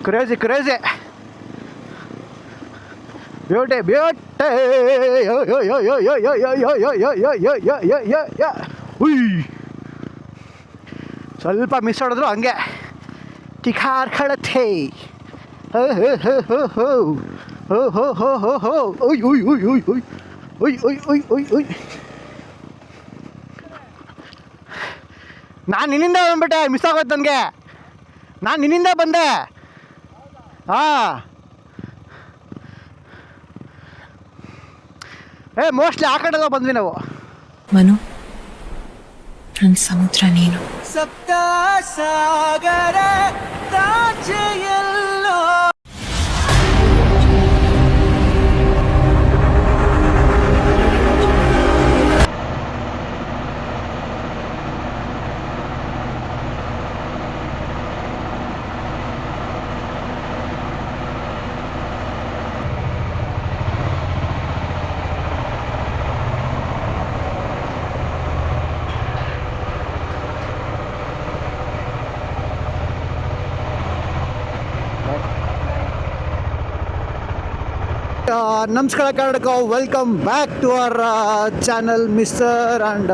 Crazy crazy beauty beauty. ಉಯ್ ಸ್ವಲ್ಪ miss ಮಾಡಿದ್ರು ಹಂಗೆ ತಿಖಾರ್ ಖಳಥೆ. ಹೋ ಹೋ ಹೋ ಹೋ ಹೋ ಹೋ ಹೋ ಹೋ ಹೋ ಹೋ ಉಯ್ ಉಯ್ ಉಯ್ ಉಯ್ ಉಯ್ ಉಯ್ ಉಯ್ ಉಯ್ ಉಯ್ ಉಯ್. ನಾನು ನಿನ್ನಿಂದ ಬಂದ್ಬಿಟ್ಟೆ, ಮಿಸ್ ಆಗೋದು ನನಗೆ. ನಾನು ನಿನ್ನಿಂದ ಬಂದೆ. ಹಾಂ ಮೋಸ್ಟ್ಲಿ ಆ ಕಡೆಲ್ಲ ಬಂದ್ವಿ ನಾವು. ಮನು, ನನ್ನ ಸಮುದ್ರ ನೀನು. ಸಪ್ತ ಸಾಗರ ತಾಚೆಯಲ್ಲೋ. ನಮಸ್ಕಾರ Karnataka, welcome back to our channel Mister and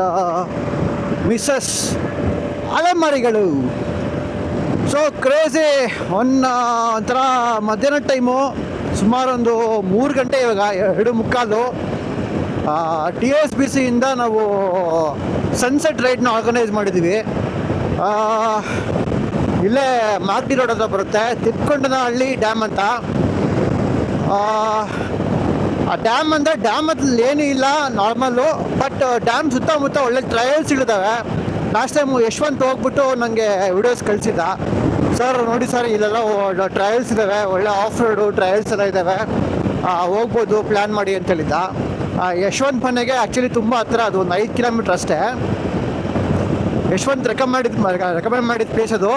Missus ಅಲೆಮಾರಿಗಳು. ಸೊ ಕ್ರೇಜಿ ಒಂಥರ ಮಧ್ಯಾಹ್ನ ಟೈಮು, ಸುಮಾರು ಒಂದು 3 ಗಂಟೆ, ಇವಾಗ 2:15. TSBCಯಿಂದ ನಾವು ಸನ್ಸೆಟ್ ರೈಡ್ನ ಆರ್ಗನೈಸ್ ಮಾಡಿದ್ದೀವಿ. ಇಲ್ಲೇ ಮಾಗಡಿ ರೋಡ್ ಹತ್ರ ಬರುತ್ತೆ, ತಿಪ್ಕೊಂಡನಹಳ್ಳಿ ಡ್ಯಾಮ್ ಅಂತ. ಆ ಡ್ಯಾಮ್ ಅಂದರೆ ಡ್ಯಾಮ್ ಹತ್ರ ಏನೂ ಇಲ್ಲ, ನಾರ್ಮಲ್ಲು. ಬಟ್ ಡ್ಯಾಮ್ ಸುತ್ತಮುತ್ತ ಒಳ್ಳೆ ಟ್ರಯಲ್ಸ್ಗಳಿದ್ದಾವೆ. ಲಾಸ್ಟ್ ಟೈಮು ಯಶವಂತ್ ಹೋಗ್ಬಿಟ್ಟು ನನಗೆ ವಿಡಿಯೋಸ್ ಕಳಿಸಿದ್ದ. ಸರ್ ನೋಡಿ ಸರ್, ಇಲ್ಲೆಲ್ಲ ಟ್ರಯಲ್ಸ್ ಇದ್ದಾವೆ, ಒಳ್ಳೆ ಆಫ್ ರೋಡು ಟ್ರಯಲ್ಸ್ ಎಲ್ಲ ಇದ್ದಾವೆ, ಹೋಗ್ಬೋದು, ಪ್ಲ್ಯಾನ್ ಮಾಡಿ ಅಂತ ಹೇಳಿದ್ದ. ಯಶವಂತ್ ಮನೆಗೆ ಆ್ಯಕ್ಚುಲಿ ತುಂಬ ಹತ್ರ, ಅದು ಒಂದು 5 ಕಿಲೋಮೀಟ್ರ್ ಅಷ್ಟೇ. ಯಶವಂತ್ ರೆಕಮೆಂಡ್ ಮಾಡಿದ ಪ್ಲೇಸ್ ಅದು.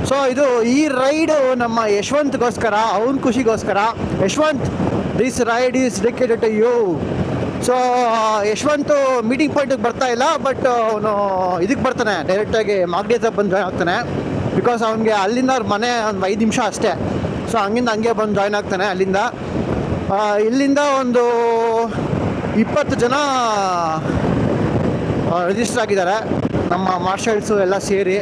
ಸೊ ಇದು ಈ ರೈಡು ನಮ್ಮ ಯಶವಂತ್ಗೋಸ್ಕರ, ಅವನ ಖುಷಿಗೋಸ್ಕರ. Yashwant, this ride is dedicated to you. So Yashwant meeting ಪಾಯಿಂಟಿಗೆ ಬರ್ತಾ ಇಲ್ಲ, ಬಟ್ ಅವನು ಇದಕ್ಕೆ ಬರ್ತಾನೆ, ಡೈರೆಕ್ಟಾಗಿ ಮಾಗಡಿ ಹತ್ರ ಬಂದು ಜಾಯ್ನ್ ಆಗ್ತಾನೆ. ಬಿಕಾಸ್ ಅವನಿಗೆ ಅಲ್ಲಿಂದ ಅವ್ರ ಮನೆ ಒಂದು 5 ನಿಮಿಷ ಅಷ್ಟೇ. ಸೊ ಹಂಗೆ ಬಂದು ಜಾಯ್ನ್ ಆಗ್ತಾನೆ ಅಲ್ಲಿಂದ. ಇಲ್ಲಿಂದ ಒಂದು 20 ಜನ ರಿಜಿಸ್ಟರ್ ಆಗಿದ್ದಾರೆ, ನಮ್ಮ ಮಾರ್ಷಲ್ಸು ಎಲ್ಲ ಸೇರಿ.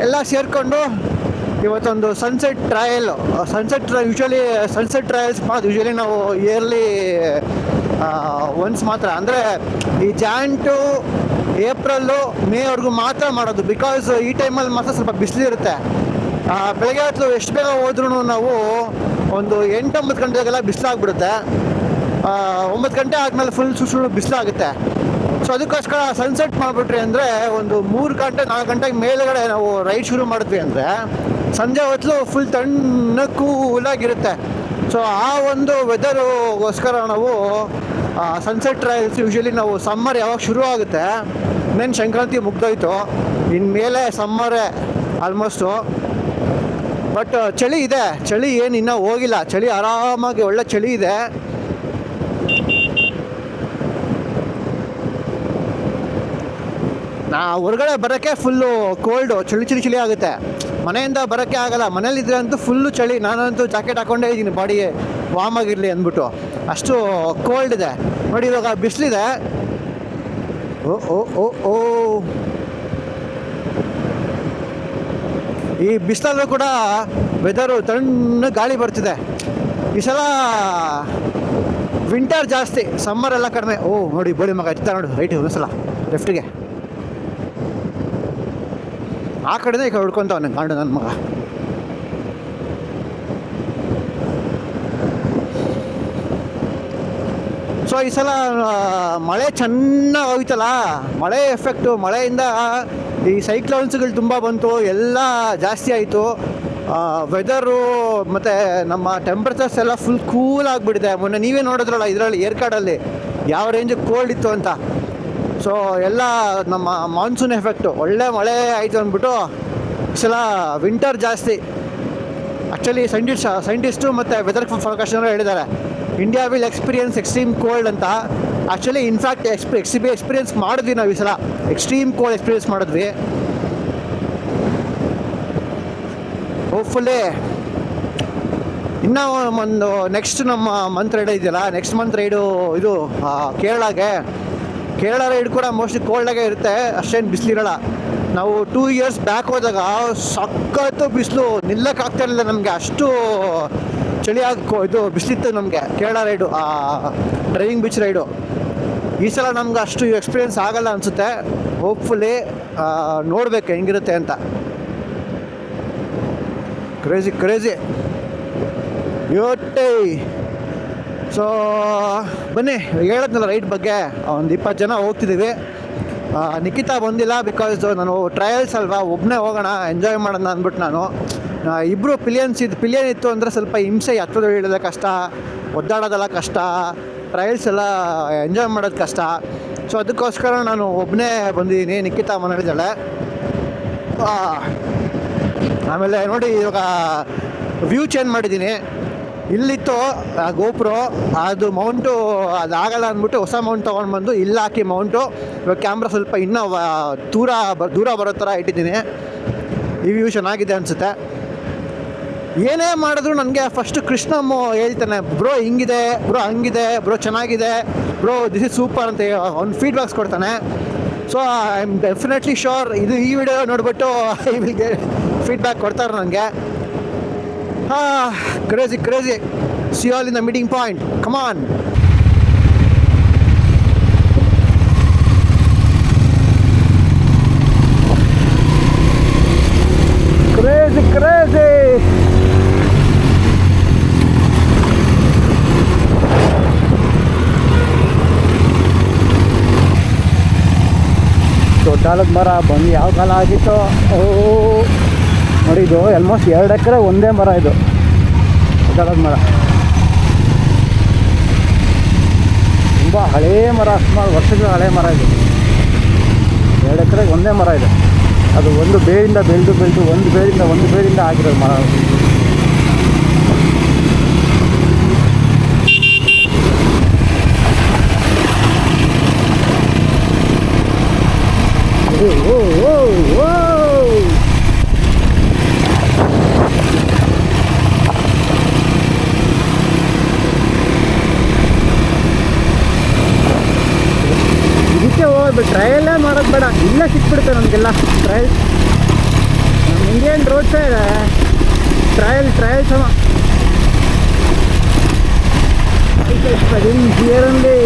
ಎಲ್ಲ ಸೇರಿಕೊಂಡು ಇವತ್ತೊಂದು sunset trial. Usually sunset trials usually ನಾವು ಇಯರ್ಲಿ ಒನ್ಸ್ ಮಾತ್ರ, ಅಂದರೆ ಈ ಜಾನ್ ಟು ಏಪ್ರಿಲ್ಲು ಮೇವರೆಗೂ ಮಾತ್ರ ಮಾಡೋದು. ಬಿಕಾಸ್ ಈ ಟೈಮಲ್ಲಿ ಮಾತ್ರ ಸ್ವಲ್ಪ ಬಿಸಿಲಿರುತ್ತೆ. ಬೆಳಗ್ಗೆ ಹೊತ್ತು ಎಷ್ಟು ಬೇಗ ಹೋದ್ರೂ ನಾವು ಒಂದು 8-9 ಗಂಟೆಗೆಲ್ಲ ಬಿಸಿಲಾಗ್ಬಿಡುತ್ತೆ. 9 ಗಂಟೆ ಆದಮೇಲೆ ಫುಲ್ ಸುಳ್ಳು ಬಿಸಿಲಾಗುತ್ತೆ. ಸೊ ಅದಕ್ಕೋಸ್ಕರ ಸನ್ಸೆಟ್ ಮಾಡಿಬಿಟ್ರಿ ಅಂದರೆ ಒಂದು 3 ಗಂಟೆ 4 ಗಂಟೆಗೆ ಮೇಲುಗಡೆ ನಾವು ರೈಡ್ ಶುರು ಮಾಡಿದ್ವಿ ಅಂದರೆ ಸಂಜೆ ಹೊತ್ತು ಫುಲ್ ತಣ್ಣಗೆ ಕೂಲಾಗಿರುತ್ತೆ. ಸೊ ಆ ಒಂದು ವೆದರ್ಗೋಸ್ಕರ ನಾವು ಸನ್ಸೆಟ್ ಟ್ರಯಲ್ಸ್ ಯೂಶ್ವಲಿ ನಾವು ಸಮ್ಮರ್ ಯಾವಾಗ ಶುರು ಆಗುತ್ತೆ, ಇನ್ನೇನು ಸಂಕ್ರಾಂತಿ ಮುಗ್ದೋಯ್ತು, ಇನ್ಮೇಲೆ ಸಮ್ಮರೇ ಆಲ್ಮೋಸ್ಟು. ಬಟ್ ಚಳಿ ಇದೆ, ಚಳಿ ಏನು ಇನ್ನೂ ಹೋಗಿಲ್ಲ, ಚಳಿ ಆರಾಮಾಗಿ ಒಳ್ಳೆ ಚಳಿ ಇದೆ. ಹೊರಗಡೆ ಬರೋಕ್ಕೆ ಫುಲ್ಲು ಕೋಲ್ಡು, ಚಳಿ ಆಗುತ್ತೆ. ಮನೆಯಿಂದ ಬರೋಕ್ಕೆ ಆಗಲ್ಲ, ಮನೇಲಿದ್ರೆ ಅಂತೂ ಫುಲ್ಲು ಚಳಿ. ನಾನಂತೂ ಜಾಕೆಟ್ ಹಾಕ್ಕೊಂಡೇ ಇದ್ದೀನಿ, ಬಾಡಿ ವಾರ್ಮ್ ಆಗಿರಲಿ ಅಂದ್ಬಿಟ್ಟು, ಅಷ್ಟು ಕೋಲ್ಡ್ ಇದೆ. ನೋಡಿ ಇವಾಗ ಬಿಸಿಲಿದೆ. ಓ ಓ ಓ ಓ ಈ ಬಿಸಿಲಲ್ಲೂ ಕೂಡ ವೆದರು ತಣ್ಣ ಗಾಳಿ ಬರ್ತಿದೆ. ಈ ಸಲ ವಿಂಟರ್ ಜಾಸ್ತಿ, ಸಮ್ಮರ್ ಎಲ್ಲ ಕಡಿಮೆ. ಓ ನೋಡಿ ಬೋಳಿ ಮಗ ಇರ್ತಾರೆ ನೋಡಿ, ರೈಟ್ ಒಂದ್ಸಲ ಲೆಫ್ಟಿಗೆ, ಆ ಕಡೆನೇ ಈ ಕಡೆ ಹುಡ್ಕೊತಾವನೆ ಕಾಂಡು ನನ್ನ ಮಗ. ಸೊ ಈ ಸಲ ಮಳೆ ಚೆನ್ನಾಗಿ ಹೋಯ್ತಲ್ಲ, ಮಳೆ ಎಫೆಕ್ಟು, ಮಳೆಯಿಂದ ಈ ಸೈಕ್ಲೋನ್ಸ್ಗಳು ತುಂಬ ಬಂತು, ಎಲ್ಲ ಜಾಸ್ತಿ ಆಯಿತು. ವೆದರು ಮತ್ತು ನಮ್ಮ ಟೆಂಪ್ರೇಚರ್ಸ್ ಎಲ್ಲ ಫುಲ್ ಕೂಲ್ ಆಗಿಬಿಟ್ಟಿದೆ. ಮೊನ್ನೆ ನೀವೇ ನೋಡಿದ್ರಲ್ಲ ಇದರಲ್ಲಿ ಏರ್ಕಾಡಲ್ಲಿ ಯಾವ ರೇಂಜಿಗೆ ಕೋಲ್ಡ್ ಇತ್ತು ಅಂತ. ಸೊ ಎಲ್ಲ ನಮ್ಮ ಮಾನ್ಸೂನ್ ಎಫೆಕ್ಟು, ಒಳ್ಳೆ ಮಳೆ ಆಯಿತು ಅಂದ್ಬಿಟ್ಟು ಈ ಸಲ ವಿಂಟರ್ ಜಾಸ್ತಿ. ಆ್ಯಕ್ಚುಲಿ ಸೈಂಟಿಸ್ಟು ಮತ್ತು ವೆದರ್ ಫೋರ್ಕಾಸ್ಟರು ಹೇಳಿದ್ದಾರೆ, India will experience extreme cold ಅಂತ. ಆ್ಯಕ್ಚುಲಿ ಇನ್ಫ್ಯಾಕ್ಟ್ ಎಕ್ಸ್ಪೀರಿಯನ್ಸ್ ಮಾಡಿದ್ವಿ ನಾವು ಈ ಸಲ, ಎಕ್ಸ್ಟ್ರೀಮ್ ಕೋಲ್ಡ್ ಎಕ್ಸ್ಪೀರಿಯನ್ಸ್ ಮಾಡಿದ್ವಿ. ಹೋಪ್ಫುಲ್ಲಿ ಇನ್ನೂ ಒಂದು ನೆಕ್ಸ್ಟ್ ನಮ್ಮ ಮಂತ್ ರೈಡ್ ಇದೆಯಲ್ಲ, ನೆಕ್ಸ್ಟ್ ಮಂತ್ ರೈಡು ಇದು ಕೇರಳ ರೈಡ್ ಕೂಡ ಮೋಸ್ಟ್ಲಿ ಕೋಲ್ಡಾಗೆ ಇರುತ್ತೆ, ಅಷ್ಟೇನು ಬಿಸಿಲಿರಲ್ಲ. ನಾವು 2 years ಬ್ಯಾಕ್ ಹೋದಾಗ ಸಖತ್ತು ಬಿಸಿಲು, ನಿಲ್ಲಕ್ಕಾಗ್ತಾಯಿರಲಿಲ್ಲ ನಮಗೆ, ಅಷ್ಟು ಇದು ಬಿಸಿಲಿತ್ತು ನಮಗೆ Kerala raid, driving beach raid. ಈ ಸಲ ನಮ್ಗೆ ಅಷ್ಟು ಎಕ್ಸ್ಪೀರಿಯೆನ್ಸ್ ಆಗಲ್ಲ ಅನಿಸುತ್ತೆ. ಹೋಪ್ಫುಲಿ ನೋಡಬೇಕು ಹೆಂಗಿರುತ್ತೆ ಅಂತ. ಕ್ರೇಜಿ ಯೋಟೇ. ಸೊ ಬನ್ನಿ, ಹೇಳಿದ್ನಲ್ಲ ರೈಡ್ ಬಗ್ಗೆ, ಒಂದು 20 ಜನ ಹೋಗ್ತಿದ್ದೀವಿ. ನಿಖಿತಾ ಬಂದಿಲ್ಲ, ಬಿಕಾಸ್ ನಾನು ಟ್ರಯಲ್ಸ್ ಅಲ್ವಾ, ಒಬ್ಬನೇ ಹೋಗೋಣ ಎಂಜಾಯ್ ಮಾಡೋಣ ಅಂದ್ಬಿಟ್ಟು ನಾನು. ಇಬ್ಬರು ಪಿಲಿಯನ್ ಇತ್ತು ಅಂದರೆ ಸ್ವಲ್ಪ ಹಿಂಸೆ, ಹತ್ತದ ಇಳಿಯೋದು ಕಷ್ಟ, ಒದ್ದಾಡೋದೆಲ್ಲ ಕಷ್ಟ, ಟ್ರಯಲ್ಸ್ ಎಲ್ಲ ಎಂಜಾಯ್ ಮಾಡೋದು ಕಷ್ಟ. ಸೊ ಅದಕ್ಕೋಸ್ಕರ ನಾನು ಒಬ್ಬನೇ ಬಂದಿದ್ದೀನಿ, ನಿಖಿತಾ ಮನೇಲಿದ್ದಾಳೆ. ಆಮೇಲೆ ನೋಡಿ, ಇವಾಗ ವ್ಯೂ ಚೇಂಜ್ ಮಾಡಿದ್ದೀನಿ. ಇಲ್ಲಿತ್ತು ಗೋಪ್ರೋ, ಅದು ಮೌಂಟು ಅದಾಗಲ್ಲ ಅಂದ್ಬಿಟ್ಟು ಹೊಸ ಮೌಂಟ್ ತೊಗೊಂಡು ಬಂದು ಇಲ್ಲಿ ಹಾಕಿ ಮೌಂಟು. ಇವಾಗ ಕ್ಯಾಮ್ರಾ ಸ್ವಲ್ಪ ಇನ್ನೂ ದೂರ ಬರೋ ಥರ ಇಟ್ಟಿದ್ದೀನಿ. ಈ ವ್ಯೂ ಚೆನ್ನಾಗಿದೆ ಅನಿಸುತ್ತೆ. ಏನೇ ಮಾಡಿದ್ರು ನನಗೆ ಫಸ್ಟು ಕೃಷ್ಣಮ್ಮ ಹೇಳ್ತಾನೆ, ಬ್ರೋ ಹಿಂಗಿದೆ, ಬ್ರೋ ಹಂಗಿದೆ, ಬ್ರೋ ಚೆನ್ನಾಗಿದೆ, ಬ್ರೋ ದಿಸ್ ಇಸ್ ಸೂಪರ್ ಅಂತ ಅವ್ನು ಫೀಡ್ಬ್ಯಾಕ್ಸ್ ಕೊಡ್ತಾನೆ. So I am definitely sure ಈ ವಿಡಿಯೋ ನೋಡಿಬಿಟ್ಟು ಇವಿಗೆ ಫೀಡ್ಬ್ಯಾಕ್ ಕೊಡ್ತಾರೆ ನನಗೆ. Crazy. See you all in the meeting point. Come on. Crazy. ದೊಡ್ಡಾಲದ ಮರ ಬಂದು ಯಾವ ಕಾಲ ಆಗಿತ್ತು. ನೋಡಿ, ಇದು ಆಲ್ಮೋಸ್ಟ್ 2 ಎಕರೆ ಒಂದೇ ಮರ, ಇದು ದೊಡ್ಡಾಲದ ಮರ. ತುಂಬ ಹಳೇ ಮರ, ಸುಮಾರು ವರ್ಷಗಳ ಹಳೆ ಮರ ಇದು. 2 ಎಕರೆಗೆ ಒಂದೇ ಮರ ಇದೆ. ಅದು ಒಂದು ಬೇರಿಂದ ಬೆಳೆದು ಒಂದು ಬೇರಿಂದ ಆಗಿರೋದು ಮರ. ಓ ಇದಕ್ಕೆ ಹೋಗೋದು, ಟ್ರಯಲ್ಲೇ ಮಾಡೋದು ಬೇಡ, ಇಲ್ಲೇ ಸಿಕ್ಬಿಡುತ್ತೆ ನಮಗೆಲ್ಲ ಟ್ರಯಲ್. ನಮ್ಮ ಇಂಡಿಯನ್ ರೋಡ್ ಸೈಡ್ ಟ್ರಯಲ್ ಸಮ ಹಿಯರಲ್ಲಿ.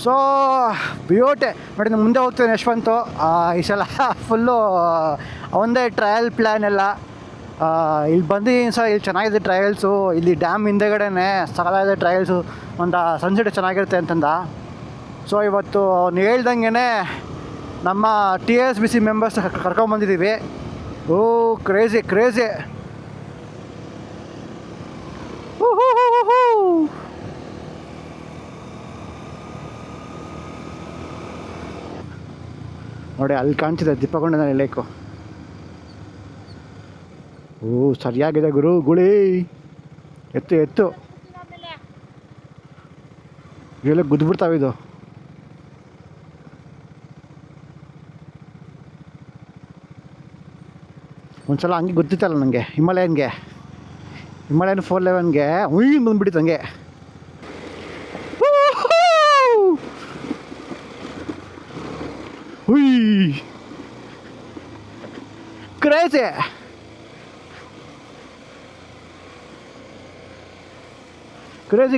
ಸೊ ಬ್ಯೂಟಿ ನೋಡಿ, ನಾನು ಮುಂದೆ ಹೋಗ್ತೇನೆ ಯಶವಂತು. ಈ ಸಲ ಫುಲ್ಲು ಒಂದೇ ಟ್ರಯಲ್ ಪ್ಲ್ಯಾನ್ ಎಲ್ಲ. ಇಲ್ಲಿ ಬಂದಿದ್ದೀನಿ ಸರ್, ಇಲ್ಲಿ ಚೆನ್ನಾಗಿದೆ ಟ್ರಯಲ್ಸು. ಇಲ್ಲಿ ಡ್ಯಾಮ್ ಹಿಂದೆಗಡೆನೇ ಸಕಲಾಗಿದೆ ಟ್ರಯಲ್ಸು, ಒಂದು ಸನ್ಸೆಟ್ ಚೆನ್ನಾಗಿರುತ್ತೆ ಅಂತಂದ. ಸೊ ಇವತ್ತು ಅವ್ನು ಹೇಳ್ದಂಗೆ ನಮ್ಮ TSBC ಮೆಂಬರ್ಸ್ ಕರ್ಕೊಂಬಂದಿದ್ದೀವಿ. Oh crazy. ನೋಡಿ, ಅಲ್ಲಿ ಕಾಣ್ತಿದೆ ದೀಪಗೊಂಡ ಲೇಕು. ಓ ಸರಿಯಾಗಿದೆ ಗುರು, ಗುಳಿ ಎತ್ತು ಇವೆಲ್ಲ ಗುದ್ಬಿಡ್ತಾವಿದು. ಒಂದ್ಸಲ ಹಂಗೆ ಗೊತ್ತಿತ್ತಲ್ಲ ನನಗೆ, ಹಿಮಾಲಯನ್ 411ಗೆ ಬಂದ್ಬಿಟ್ಟಿತ್ತು ಹಂಗೆ.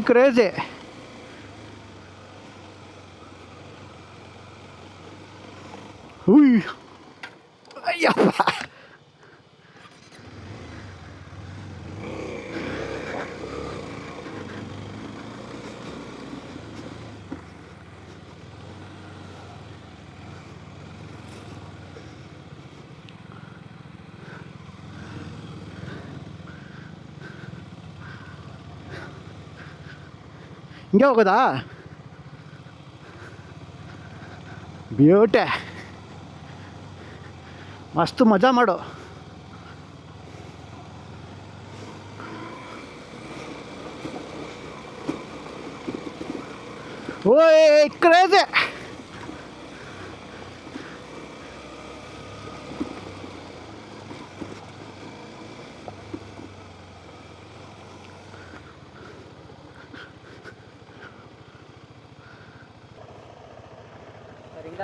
ಕ್ರೇಜಿ. ಅಯ್ಯಪ್ಪ ಹಿಂಗೆ ಹೋಗೋದಾ? ಬ್ಯೂಟಿ, ಮಸ್ತು ಮಜಾ ಮಾಡು. ಓಯ್ ಕ್ರೇಜಿ.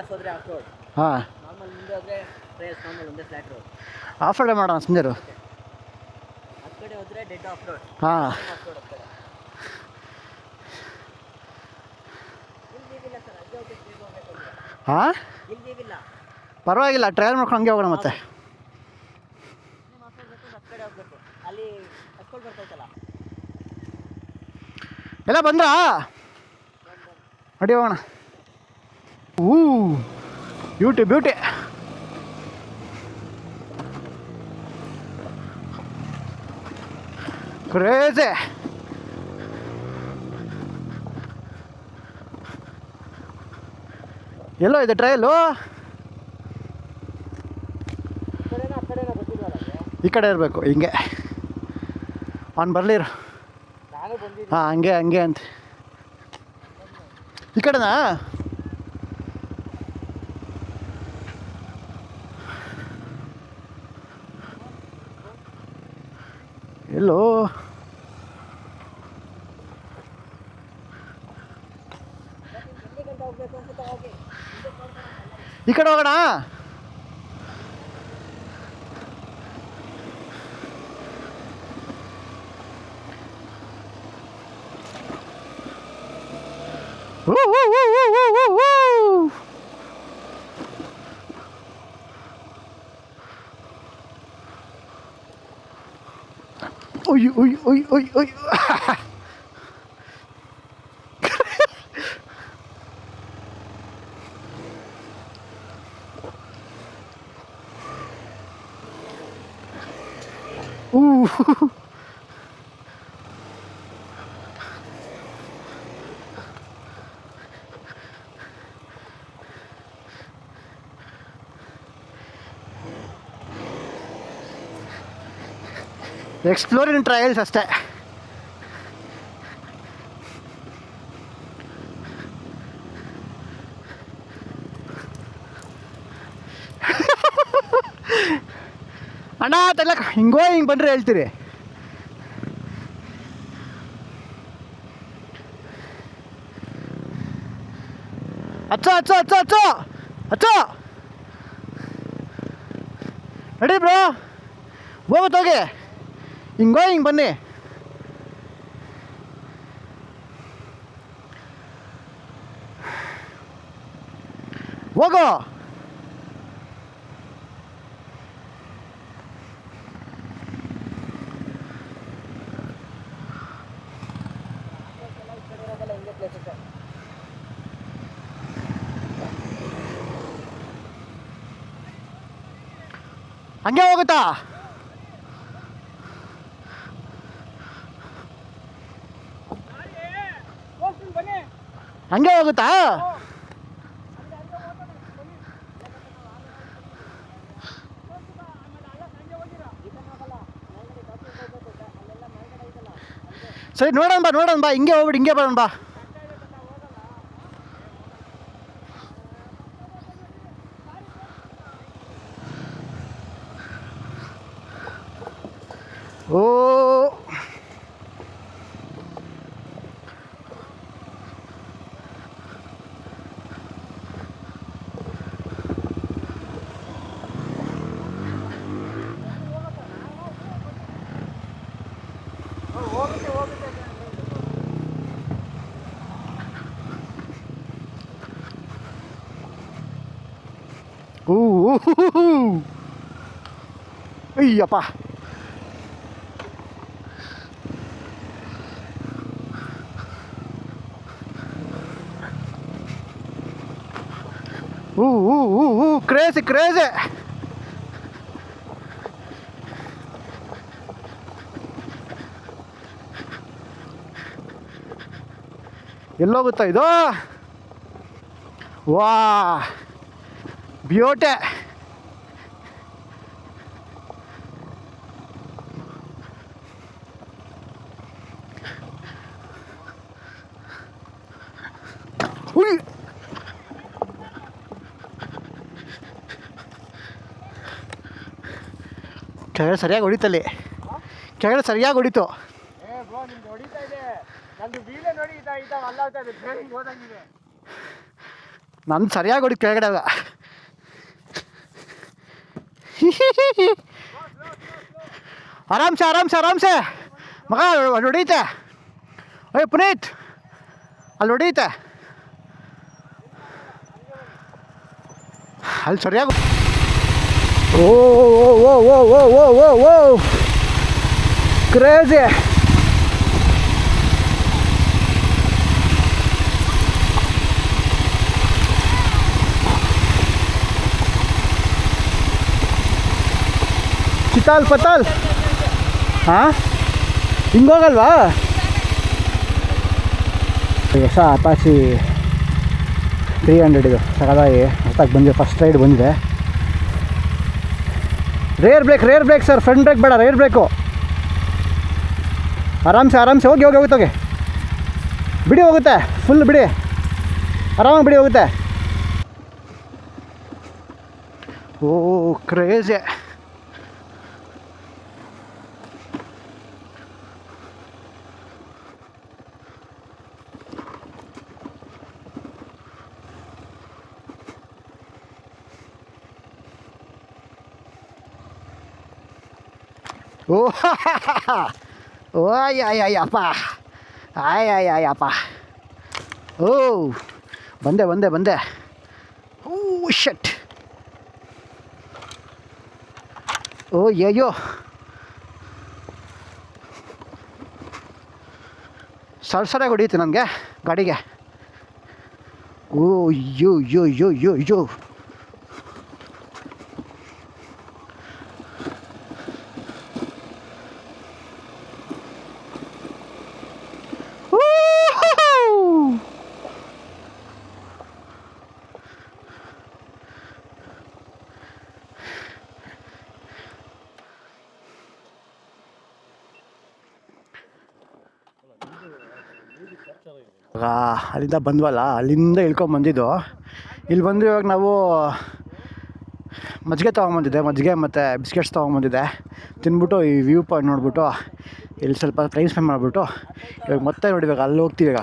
ಹೋದ್ರೆ ಆಫ್ ರೋಡ್, ಹಾಂ, ನಾರ್ಮಲ್ ಮುಂದೆ ಹೋದ್ರೆ ಟ್ರೈಲ್ಸ್, ನಾರ್ಮಲ್ ಒಂದೇ ಫ್ಲಾಟ್ ರೋಡ್. ಆಫ್ ರೋಡೇ ಮಾಡೋಣ ಸಂಜೆರು. ಆ ಕಡೆ ಹೋದ್ರೆ ಡೆಡ್ ಆಫ್ ರೋಡ್, ಹಾಂ, ಆಫ್ ರೋಡ್ ಆ ಕಡೆ. ಇಲ್ಲಿಲ್ಲ ಸರ್, ಅದೇ ಹೋಗ್ಬೇಕು. ಹಾಂ, ಇಲ್ಲಿಲ್ಲ, ಪರವಾಗಿಲ್ಲ, ಟ್ರಯಲ್ ಮಾಡ್ಕೊಂಡು ಹಂಗೆ ಹೋಗೋಣ ಮತ್ತೆ. ಆ ಕಡೆ ಹೋಗ್ಬೇಕು. ಅಲ್ಲಿ ಹಸ್ಕೊಂಡು ಬರ್ತೈತಲ್ಲ. ಎಲ್ಲ ಬಂದ್ರಾ? ನಡಿ ಹೋಗೋಣ. Beauty beauty. ಕ್ರೇಜಿ. ಎಲ್ಲೋ ಇದೆ ಟ್ರಯಲು? ಈ ಕಡೆ ಇರಬೇಕು, ಹಿಂಗೆ ಅವ್ನು ಬರಲಿರು. ನಾನು ಬಂದಿದ್ದೆ. ಹಾಂ, ಹಂಗೆ ಹಂಗೆ ಅಂತ. ಈ ಕಡೆನಾ? ಎಲ್ಲೋ ಈ ಕಡೆ ಹೋಗೋಣ. Uy, uy, uy, uy, uy. Exploring trials ಅಷ್ಟೇ. ಅಣ್ಣ ತೆಲಕ ಹಿಂಗೋ ಹಿಂಗೆ ಬಂದರೆ ಹೇಳ್ತೀರಿ. ಅಚ್ಚೋ ಅಚ್ಚೋ ಅಚ್ಚೋ ಅಚ್ಚೋ ಅಚ್ಚೋ ನಡಿ ಬ್ರೋ, ಹೋಗೋತ್ತೋಗಿ. ಹಿಂಗೋ ಹಿಂಗೆ ಬನ್ನಿ. ಹೋಗೋ. ಹಂಗೆ ಹೋಗುತ್ತಾ? ಹಂಗೆ ಹೋಗುತ್ತಾ? ಸರಿ, ನೋಡೋಣ ಬಾ, ನೋಡೋಣ ಬಾ. ಹಿಂಗೆ ಹೋಗ್ಬಿಟ್ಟು ಹಿಂಗೆ ಬರೋಣ ಬಾ. ಓ ಅಯ್ಯಪ್ಪ. Crazy crazy. ಎಲ್ಲೋಗುತ್ತಾ ಇದು? ವಾ ಬ್ಯೂಟೆ. ಉಯ್ ಕೆಳಗಡೆ ಸರಿಯಾಗಿ ಹೊಡಿತಲ್ಲಿ, ಕೆಳಗಡೆ ಸರಿಯಾಗಿ ಹೊಡಿತು. ಬ್ರೋ ನಿಮ್ದು ಹೊಡಿತಾ ಇದೆ, ನಂದು ವೀಡಿಯೋ ನೋಡಿ ಅಲ್ಲಾಗ್ತಾ ಇದೆ, ಟ್ರೈನಿಂಗ್ ಹೋದಂಗಿದೆ. ನಂದು ಸರಿಯಾಗಿ ಹೊಡಿ ಕೆಳಗಡೆ ಆಗ. ಆರಾಮ್ಸೆ ಆರಾಮ್ಸೆ ಆರಾಮ್ಸೆ ಮಗ, ಅಲ್ಲಿ ಹೊಡೀತೆ. ಅಯ್ಯೋ ಪುನೀತ್, ಅಲ್ಲಿ ಹೊಡೀತೆ, ಅಲ್ಲಿ ಸರಿಯಾಗಿ. ಓ oh oh oh oh oh ಓ ಕ್ರೇಜಿ. ಚಿತಾಲ್ ಪತಾಲ್. ಹಾಂ ಹಿಂಗೋಗಲ್ವಾ? ಹೊಸ ಅಪಾಚಿ 300 ಇದು ಸಗದಾಗಿ ಹೊಸದಾಗಿ ಬಂದಿದೆ, ಫಸ್ಟ್ ರೈಡ್ ಬಂದಿದೆ. Rear brake sir, front brake ಬೇಡ, ರೇರ್ ಬ್ರೇಕು. ಆರಾಮ್ಸೆ ಆರಾಮ್ಸೆ ಹೋಗಿ ಹೋಗುತ್ತೆ ಬಿಡಿ, ಹೋಗುತ್ತೆ ಫುಲ್ ಬಿಡಿ, ಆರಾಮಾಗಿ ಬಿಡಿ ಹೋಗುತ್ತೆ. Oh crazy. ಓ ಓ ಅಯ್ಯಪ್ಪ, ಅಯ್ಯಪ್ಪ. ಓ ಬಂದೆ. Oh shut. ಓ ಅಯ್ಯೋ, ಸರಿಯಾಗಿ ಹೊಡೀತು ನನಗೆ ಗಾಡಿಗೆ. ಓ ಅಯ್ಯೋ. ಅಲ್ಲಿಂದ ಬಂದ್ವಲ್ಲ, ಅಲ್ಲಿಂದ ಇಳ್ಕೊಂಬಂದಿದ್ದು. ಇಲ್ಲಿ ಬಂದು ಇವಾಗ ನಾವು ಮಜ್ಜಿಗೆ ತೊಗೊಂಬಂದಿದ್ದೆ, ಮಜ್ಜಿಗೆ ಮತ್ತು ಬಿಸ್ಕೆಟ್ಸ್ ತೊಗೊಂಬಂದಿದ್ದೆ. ತಿಂದ್ಬಿಟ್ಟು ಈ ವ್ಯೂ ಪಾಯಿಂಟ್ ನೋಡ್ಬಿಟ್ಟು ಇಲ್ಲಿ ಸ್ವಲ್ಪ ಟೈಮ್ ಸ್ಪೆಂಡ್ ಮಾಡಿಬಿಟ್ಟು ಇವಾಗ ಮತ್ತೆ ನೋಡಿವಾಗ ಅಲ್ಲಿ ಹೋಗ್ತೀವಿ. ಈಗ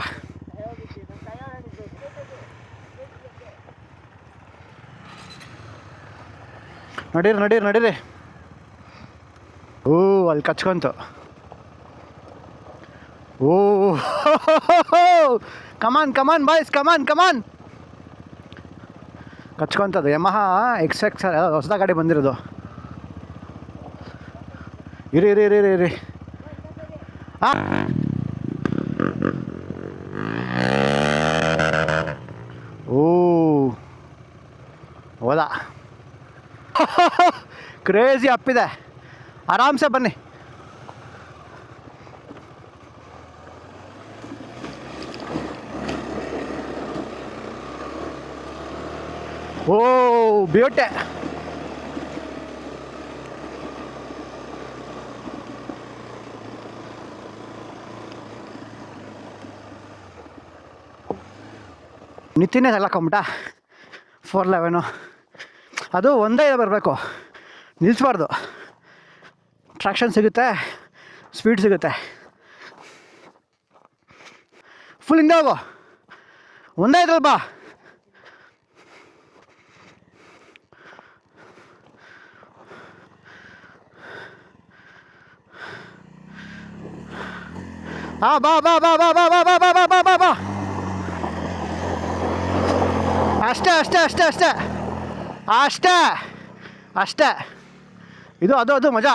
ನಡೀರಿ. ಓ ಅಲ್ಲಿ ಕಚ್ಕೊಂತು. ಓ ಕಮಾನ್ ಬಾಯ್ಸ್, ಕಮಾನ್. ಕಚ್ಕೊಂತದ್ದು ಯಮಹಾ XX ಹೊಸದ ಗಾಡಿ ಬಂದಿರೋದು. ಇರಿ. ಓ ಹೌದಾ, ಕ್ರೇಜಿ ಅಪ್ಪಿದೆ. ಆರಾಮ್ಸೆ ಬನ್ನಿ. ಓ ಬ್ಯೂಟೆ. ನಿತಿನೇ ತಗೊಕೊಂಬಿಟ್ಟ 411. ಅದು ಒಂದೇ ಬರಬೇಕು, ನಿಲ್ಲಿಸ್ಬಾರ್ದು. ಟ್ರಾಕ್ಷನ್ ಸಿಗುತ್ತೆ, ಸ್ಪೀಡ್ ಸಿಗುತ್ತೆ. ಫುಲ್ ಹಿಂದೆ ಹೋಗು, ಒಂದೇ ಇದ್ರಲ್ಲ ಬಾ. ಹಾಂ ಬಾ. ಅಷ್ಟೇ. ಇದು ಅದು ಮಜಾ.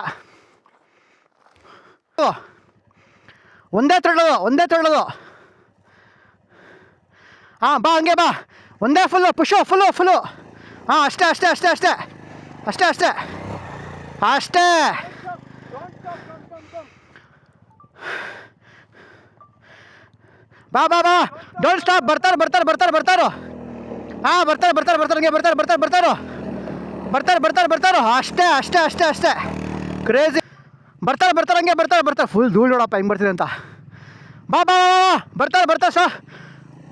ಒಂದೇ ತೊಳ್ಳೋದು. ಹಾಂ ಬಾ, ಹಂಗೆ ಬಾ. ಒಂದೇ ಫುಲ್ಲು. ಹಾಂ ಅಷ್ಟೇ. ಬಾ ಬಾ ಬಾ ಡೋಂಟ್ ಸ್ಟಾಪ್. ಬರ್ತಾರೆ ಬರ್ತಾರೆ ಬರ್ತಾರೆ ಬರ್ತಾರೋ. ಹಾಂ ಬರ್ತಾರೆ ಬರ್ತಾರೆ ಬರ್ತಾರೆ ಹಂಗೆ ಬರ್ತಾರೆ ಬರ್ತಾರೆ ಬರ್ತಾರೋ. ಬರ್ತಾರೆ ಬರ್ತಾರೆ ಬರ್ತಾರೋ. ಅಷ್ಟೇ ಅಷ್ಟೇ ಅಷ್ಟೇ ಅಷ್ಟೇ. ಕ್ರೇಜಿ. ಬರ್ತಾರೆ ಬರ್ತಾರೆ ಹಂಗೆ ಬರ್ತಾರೆ ಬರ್ತಾರೆ. ಫುಲ್ ಧೂಳು ನೋಡಪ್ಪ ಹೆಂಗೆ ಬರ್ತಿದೆ ಅಂತ. ಬಾ ಬಾ ಬರ್ತಾರೆ ಬರ್ತಾರೆ ಸರ್.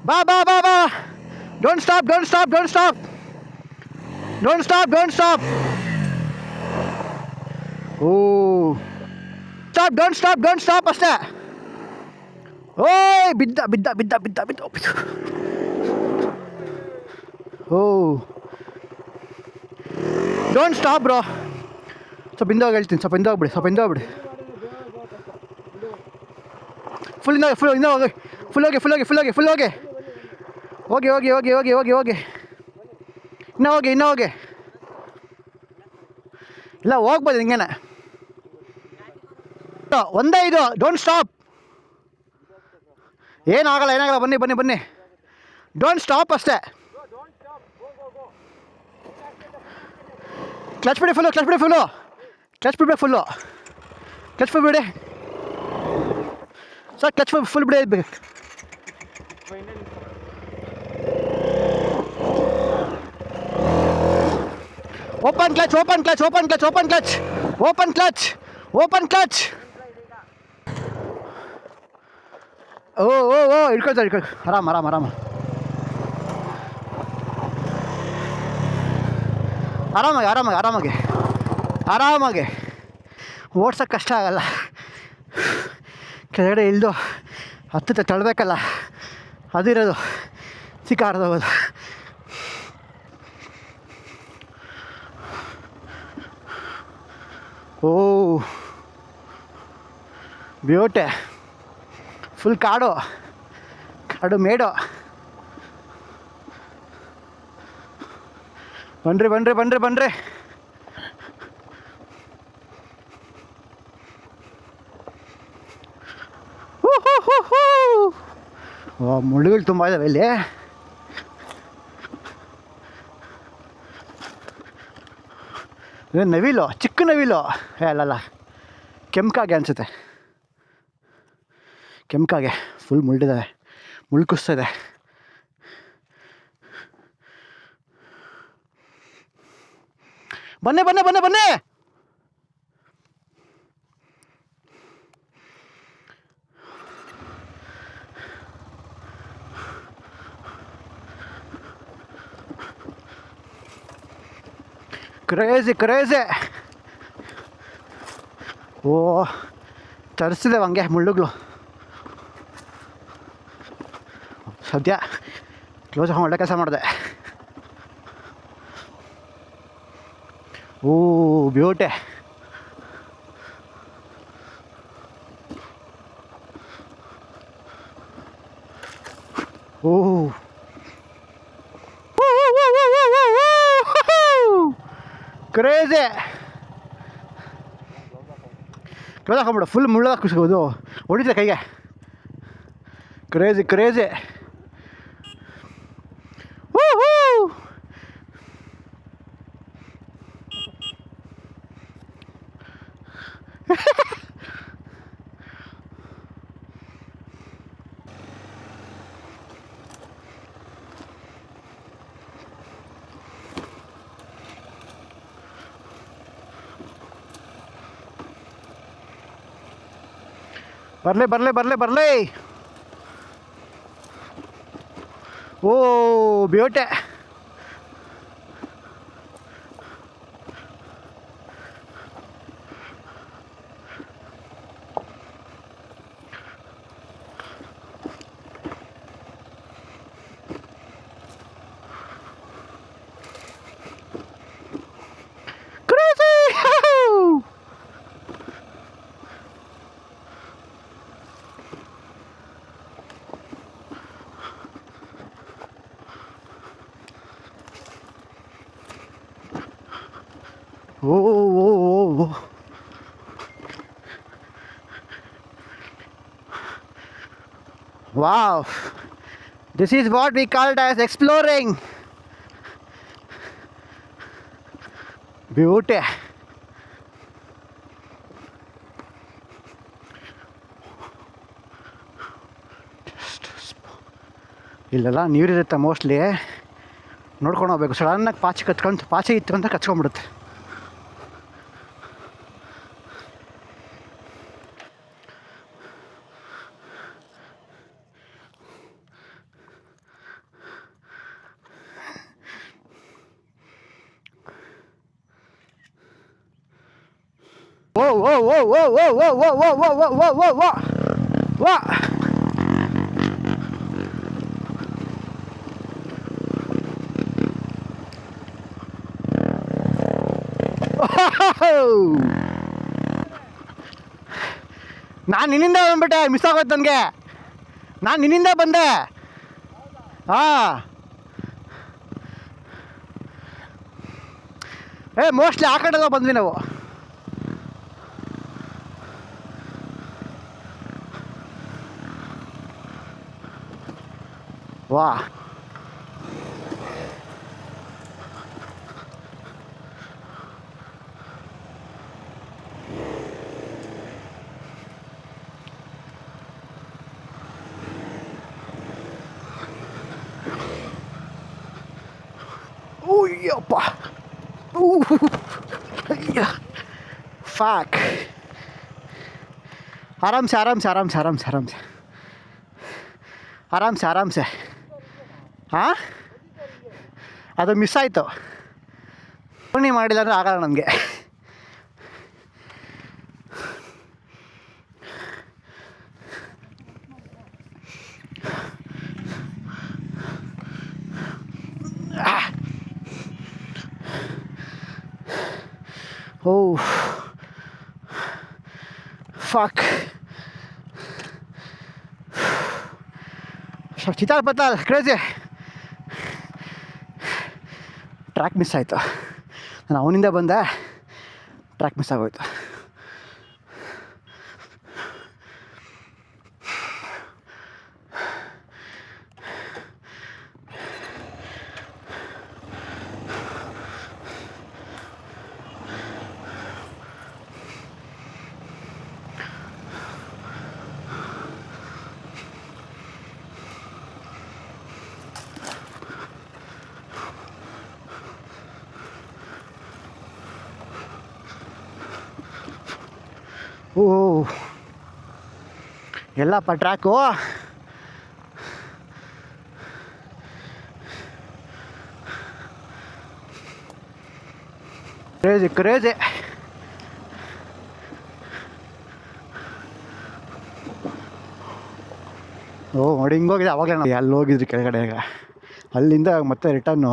ಬಾ ಬಾ ಬಾ ಬಾ don't stop don't stop don't stop don't stop don't stop. ಓ stop don't stop don't stop ಅಷ್ಟೇ. ಓಯ್ ಬಿದ್ದ ಬಿದ್ದ ಬಿದ್ದ ಬಿದ್ದ ಬಿದ್ದ ಬಿದ್ದ. ಓ ಡೋಂಟ್ ಸ್ಟಾಪ್ ಬ್ರೋ. ಸ್ವಲ್ಪ ಹಿಂದೋಗಿ ಹೇಳ್ತೀನಿ, ಸ್ವಲ್ಪ ಹಿಂದೋಗ್ಬಿಡಿ, ಸ್ವಲ್ಪ ಹಿಂದೋಗ್ಬಿಡಿ. ಫುಲ್ ಹಿಂದೋಗಿ ಫುಲ್ ಹಿಂದೆ ಹೋಗಿ ಫುಲ್ ಹೋಗಿ ಫುಲ್ ಹೋಗಿ ಫುಲ್ ಹೋಗಿ ಫುಲ್ ಹೋಗಿ ಹೋಗಿ ಹೋಗಿ ಹೋಗಿ ಹೋಗಿ ಹೋಗಿ ಹೋಗಿ ಇನ್ನೂ ಹೋಗಿ ಇನ್ನೂ ಹೋಗಿ. ಇಲ್ಲ ಹೋಗ್ಬೋದು ಹಿಂಗೇನೆ. ಒಂದೇ ಇದು ಡೋಂಟ್ ಸ್ಟಾಪ್. ಏನಾಗಲ್ಲ ಏನಾಗಲ್ಲ ಬನ್ನಿ ಬನ್ನಿ ಬನ್ನಿ. ಡೋಂಟ್ ಸ್ಟಾಪ್ ಅಷ್ಟೇ. ಕ್ಲಚ್ ಬಿಡಿ ಫುಲ್ಲು ಕ್ಲಚ್ ಬಿಡಿ ಫುಲ್ಲು ಕ್ಲಚ್ ಬಿಡ್ಬೇಕು ಫುಲ್ಲು ಕ್ಲಚ್ ಫುಲ್ ಬಿಡಿ ಸರ್. ಕ್ಲಚ್ ಫುಲ್ ಬಿಡಿ ಬೇಕು. Open clutch open clutch open clutch open clutch open clutch open clutch. Oh oh oh ಹಿಡ್ಕೊಳ್ತಾರೆ ಹಿಡ್ಕೊಳ್. ಆರಾಮ ಆರಾಮ ಆರಾಮ ಆರಾಮಾಗಿ ಆರಾಮಾಗಿ ಆರಾಮಾಗಿ ಆರಾಮಾಗಿ. ಓಡ್ಸೋಕ್ಕೆ ಕಷ್ಟ ಆಗಲ್ಲ. ಕೆಳಗಡೆ ಇಳಿದು ಹತ್ತತ್ತೆ ತಳ್ಳಬೇಕಲ್ಲ, ಅದಿರೋದು ಸಿಕ್ಕಾರ್ದೋಗೋದು. ಓ ಬ್ಯೂಟಿ. ಫುಲ್ ಕಾಡು ಕಾಡು ಮೇಡು. ಬನ್ರಿ ಬನ್ರಿ ಬನ್ರಿ ಬನ್ರಿ. ಓ ಮುಳ್ಳುಗಳು ತುಂಬ ಇದ್ದಾವೆ ಇಲ್ಲಿ. ಇದು ನವಿಲು, ಚಿಕ್ಕ ನವಿಲು. ಅಲ್ಲಲ್ಲ ಕೆಂಕಾಗೆ ಅನಿಸುತ್ತೆ. ಕೆಂಕಾಗೆ ಫುಲ್ ಮುಳ್ಳಿದ್ದಾವೆ, ಮುಳ್ಳು ಕುಸ್ತಿದೆ. ಬನ್ನಿ ಬನ್ನಿ ಬನ್ನಿ ಬನ್ನಿ. Crazy crazy. ಓ ತರಿಸಿದ್ದೇವೆ ಹಂಗೆ ಮುಳ್ಳುಗಳು. ಸದ್ಯ ಕ್ಲೋಸ್ ಹಾಕೊಂಡು ಒಳ್ಳೆ ಕೆಲಸ ಮಾಡಿದೆ. Oh beauty. Oh crazy. Close ಹಾಕೊಂಬಿಡು. ಫುಲ್ ಮುಳ್ಳು ಕುಸ್ಕೋದು ಹೊಡಿತೆ ಕೈಗೆ. Crazy crazy. ಬರಲಿ ಬರಲಿ ಬರಲಿ ಬರಲಿ. Oh beauty. Oh, oh, oh, oh. Wow, this is what we called as exploring. Beauty. Just ಇಲ್ಲೆಲ್ಲ ನೀರಿರುತ್ತೆ ಮೋಸ್ಟ್ಲಿ, ನೋಡ್ಕೊಂಡು ಹೋಗ್ಬೇಕು. ಸಡನ್ನಾಗಿ ಪಾಚೆ ಇತ್ತು ಅಂತ ಕಚ್ಕೊಂಡ್ಬಿಡುತ್ತೆ. ಓ oh oh oh oh oh oh oh oh oh oh ಓ ವಾ ನಾನು ನಿನ್ನಿಂದ ಬಂದ್ಬಿಟ್ಟೆ, ಮಿಸ್ ಆಗೋಯ್ತು ನನಗೆ. ನಾನು ನಿನ್ನಿಂದ ಬಂದೆ. ಹಾಂ, ಮೋಸ್ಟ್ಲಿ ಆ ಕಡೆಲ್ಲ ಬಂದ್ವಿ ನಾವು. ವಾ, ಅಯ್ಯಪ್ಪ, ಅಯ್ಯ, ಫ್ಯಾಕ್. ಆರಾಮ್ಸೆ ಆರಾಮ್ಸೆ ಆರಾಮ್ಸೆ ಆರಾಮ್ಸೆ ಆರಾಮ್ಸೆ ಆರಾಮ್ಸೆ ಆರಾಮ್ಸೆ. ಹಾಂ, ಅದು ಮಿಸ್ ಆಯಿತು. ಪುಣ್ಯ ಮಾಡಿಲ್ಲ ಅಂದರೆ ಆಗಲ್ಲ ನನಗೆ. ಓ ಫಕ್, ಚಿತಾಲ್ ಪತ್ತಾಲ್ ಕ್ರೇಜಿ. ಟ್ರ್ಯಾಕ್ ಮಿಸ್ ಆಯಿತು. ನಾನು ಅವನಿಂದ ಬಂದೆ, ಟ್ರ್ಯಾಕ್ ಮಿಸ್ ಆಗೋಯ್ತು. ಓ, ಎಲ್ಲಪ್ಪ ಟ್ರ್ಯಾಕು. Crazy crazy. ಓ ನೋಡಿ, ಹಿಂಗೋಗಿದೆ. ಅವಾಗಲೇ ನಾವು ಅಲ್ಲಿ ಹೋಗಿದ್ರಿ ಕೆಳಗಡೆ. ಅಲ್ಲಿಂದ ಮತ್ತೆ ರಿಟರ್ನು